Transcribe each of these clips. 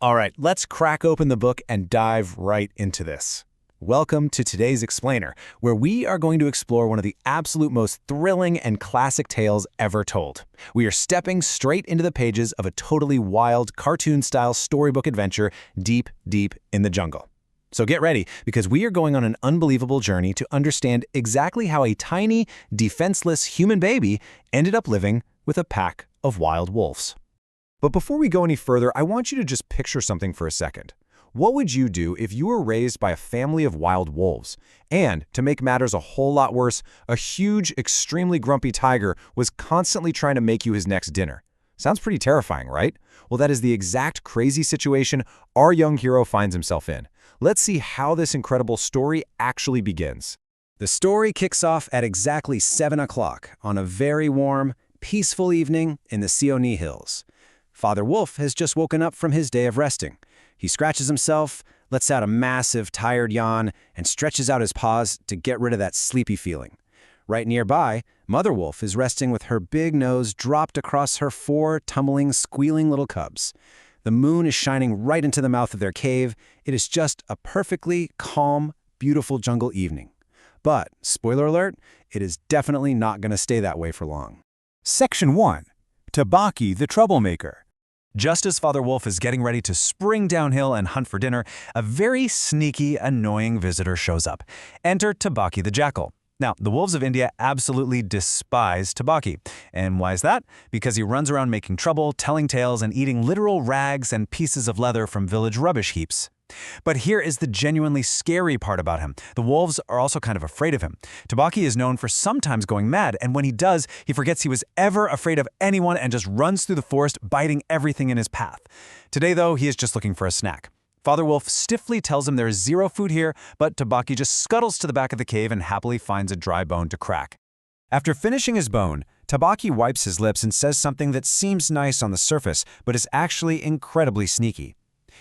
All right, let's crack open the book and dive right into this. Welcome to today's Explainer, where we are going to explore one of the absolute most thrilling and classic tales ever told. We are stepping straight into the pages of a totally wild, cartoon-style storybook adventure deep, deep in the jungle. So get ready, because we are going on an unbelievable journey to understand exactly how a tiny, defenseless human baby ended up living with a pack of wild wolves. But before we go any further, I want you to just picture something for a second. What would you do if you were raised by a family of wild wolves? And, to make matters a whole lot worse, a huge, extremely grumpy tiger was constantly trying to make you his next dinner. Sounds pretty terrifying, right? Well, that is the exact crazy situation our young hero finds himself in. Let's see how this incredible story actually begins. The story kicks off at exactly 7 o'clock on a very warm, peaceful evening in the Seonee Hills. Father Wolf has just woken up from his day of resting. He scratches himself, lets out a massive, tired yawn, and stretches out his paws to get rid of that sleepy feeling. Right nearby, Mother Wolf is resting with her big nose dropped across her 4 tumbling, squealing little cubs. The moon is shining right into the mouth of their cave. It is just a perfectly calm, beautiful jungle evening. But, spoiler alert, it is definitely not going to stay that way for long. Section 1. Tabaki the Troublemaker. Just as Father Wolf is getting ready to spring downhill and hunt for dinner, a very sneaky, annoying visitor shows up. Enter Tabaki the Jackal. Now, the wolves of India absolutely despise Tabaki. And why is that? Because he runs around making trouble, telling tales, and eating literal rags and pieces of leather from village rubbish heaps. But here is the genuinely scary part about him. The wolves are also kind of afraid of him. Tabaki is known for sometimes going mad, and when he does, he forgets he was ever afraid of anyone and just runs through the forest, biting everything in his path. Today, though, he is just looking for a snack. Father Wolf stiffly tells him there is zero food here, but Tabaki just scuttles to the back of the cave and happily finds a dry bone to crack. After finishing his bone, Tabaki wipes his lips and says something that seems nice on the surface, but is actually incredibly sneaky.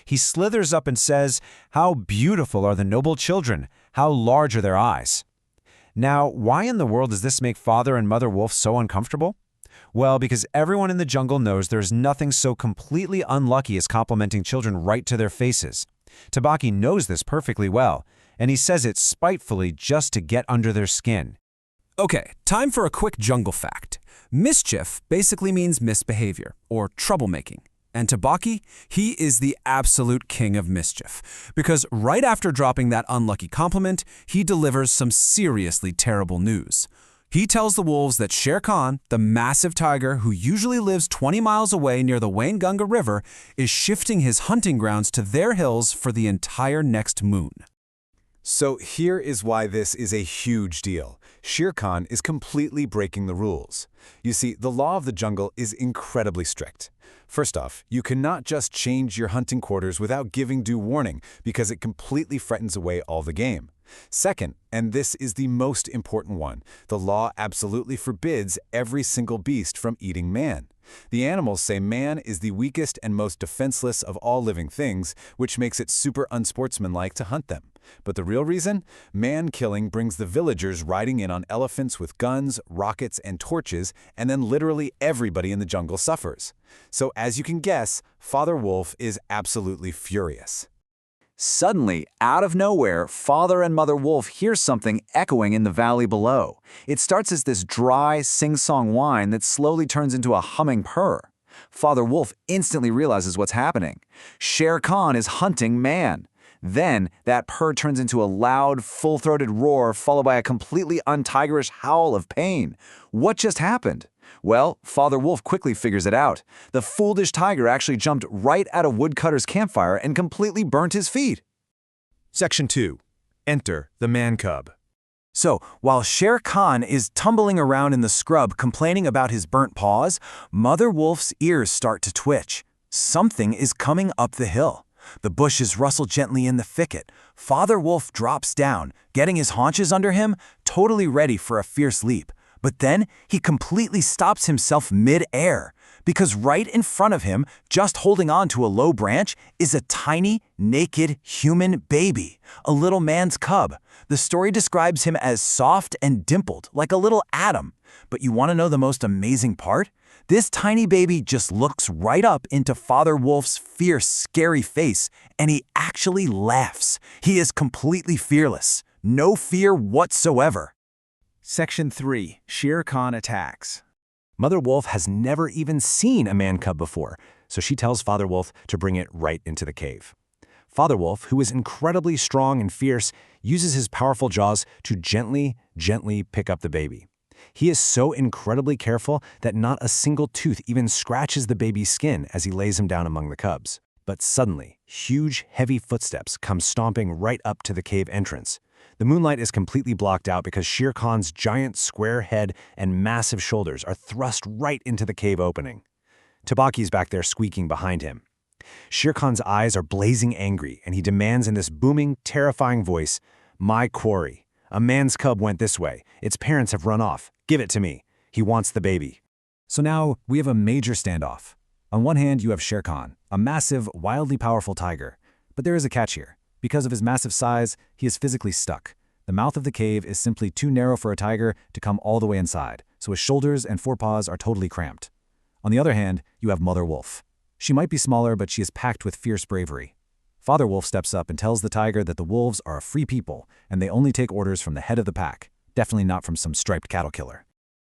He slithers up and says, "How beautiful are the noble children! How large are their eyes!" Now, why in the world does this make Father and Mother Wolf so uncomfortable? Well, because everyone in the jungle knows there's nothing so completely unlucky as complimenting children right to their faces. Tabaki knows this perfectly well, and he says it spitefully just to get under their skin. Okay, time for a quick jungle fact. Mischief basically means misbehavior, or troublemaking. And Tabaki, he is the absolute king of mischief, because right after dropping that unlucky compliment, he delivers some seriously terrible news. He tells the wolves that Shere Khan, the massive tiger who usually lives 20 miles away near the Wainganga River, is shifting his hunting grounds to their hills for the entire next moon. So here is why this is a huge deal. Shere Khan is completely breaking the rules. You see, the law of the jungle is incredibly strict. First off, you cannot just change your hunting quarters without giving due warning, because it completely frightens away all the game. Second, and this is the most important one, the law absolutely forbids every single beast from eating man. The animals say man is the weakest and most defenseless of all living things, which makes it super unsportsmanlike to hunt them. But the real reason? Man-killing brings the villagers riding in on elephants with guns, rockets, and torches, and then literally everybody in the jungle suffers. So as you can guess, Father Wolf is absolutely furious. Suddenly, out of nowhere, Father and Mother Wolf hear something echoing in the valley below. It starts as this dry, sing-song whine that slowly turns into a humming purr. Father Wolf instantly realizes what's happening. Shere Khan is hunting man. Then, that purr turns into a loud, full-throated roar followed by a completely untigerish howl of pain. What just happened? Well, Father Wolf quickly figures it out. The foolish tiger actually jumped right at a woodcutter's campfire and completely burnt his feet. Section 2. Enter the man-cub. So, while Shere Khan is tumbling around in the scrub complaining about his burnt paws, Mother Wolf's ears start to twitch. Something is coming up the hill. The bushes rustle gently in the thicket. Father Wolf drops down, getting his haunches under him, totally ready for a fierce leap. But then he completely stops himself mid-air, because right in front of him, just holding on to a low branch, is a tiny, naked human baby, a little man's cub. The story describes him as soft and dimpled, like a little atom. But you want to know the most amazing part? This tiny baby just looks right up into Father Wolf's fierce, scary face, and he actually laughs. He is completely fearless. No fear whatsoever. Section 3. Shere Khan attacks. Mother Wolf has never even seen a man cub before, so she tells Father Wolf to bring it right into the cave. Father Wolf, who is incredibly strong and fierce, uses his powerful jaws to gently pick up the baby. He is so incredibly careful that not a single tooth even scratches the baby's skin as he lays him down among the cubs. But suddenly, huge, heavy footsteps come stomping right up to the cave entrance. The moonlight is completely blocked out because Shere Khan's giant square head and massive shoulders are thrust right into the cave opening. Tabaki's back there squeaking behind him. Shere Khan's eyes are blazing angry, and he demands in this booming, terrifying voice, "My quarry. A man's cub went this way. Its parents have run off. Give it to me." He wants the baby. So now we have a major standoff. On one hand, you have Shere Khan, a massive, wildly powerful tiger. But there is a catch here. Because of his massive size, he is physically stuck. The mouth of the cave is simply too narrow for a tiger to come all the way inside, so his shoulders and forepaws are totally cramped. On the other hand, you have Mother Wolf. She might be smaller, but she is packed with fierce bravery. Father Wolf steps up and tells the tiger that the wolves are a free people, and they only take orders from the head of the pack, definitely not from some striped cattle killer.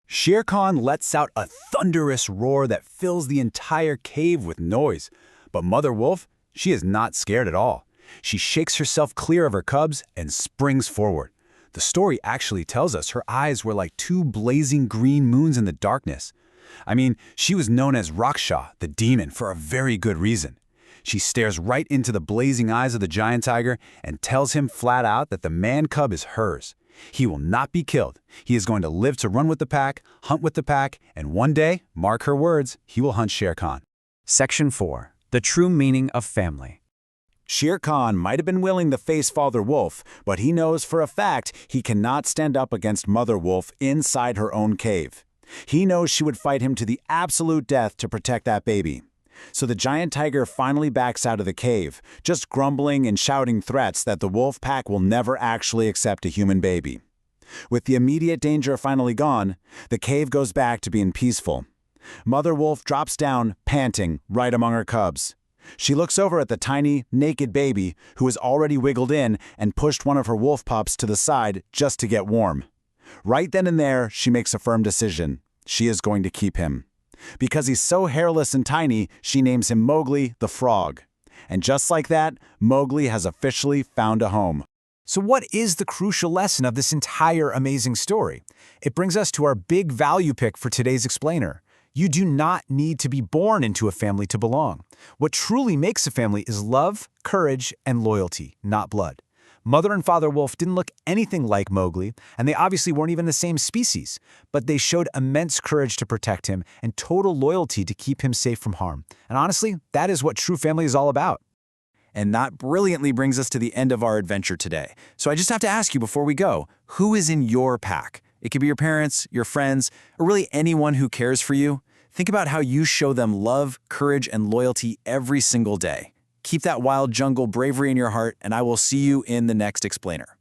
Shere Khan lets out a thunderous roar that fills the entire cave with noise. But Mother Wolf, she is not scared at all. She shakes herself clear of her cubs and springs forward. The story actually tells us her eyes were like two blazing green moons in the darkness. I mean, she was known as Raksha, the demon, for a very good reason. She stares right into the blazing eyes of the giant tiger and tells him flat out that the man cub is hers. He will not be killed. He is going to live to run with the pack, hunt with the pack, and one day, mark her words, he will hunt Shere Khan. Section 4. The true meaning of family. Shere Khan might have been willing to face Father Wolf, but he knows for a fact he cannot stand up against Mother Wolf inside her own cave. He knows she would fight him to the absolute death to protect that baby. So the giant tiger finally backs out of the cave, just grumbling and shouting threats that the wolf pack will never actually accept a human baby. With the immediate danger finally gone, the cave goes back to being peaceful. Mother Wolf drops down, panting, right among her cubs. She looks over at the tiny, naked baby who has already wiggled in and pushed one of her wolf pups to the side just to get warm. Right then and there, she makes a firm decision. She is going to keep him. Because he's so hairless and tiny, she names him Mowgli the frog. And just like that, Mowgli has officially found a home. So what is the crucial lesson of this entire amazing story? It brings us to our big value pick for today's explainer. You do not need to be born into a family to belong. What truly makes a family is love, courage, and loyalty, not blood. Mother and Father Wolf didn't look anything like Mowgli, and they obviously weren't even the same species, but they showed immense courage to protect him and total loyalty to keep him safe from harm. And honestly, that is what true family is all about. And that brilliantly brings us to the end of our adventure today. So I just have to ask you before we go, who is in your pack? It could be your parents, your friends, or really anyone who cares for you. Think about how you show them love, courage, and loyalty every single day. Keep that wild jungle bravery in your heart, and I will see you in the next explainer.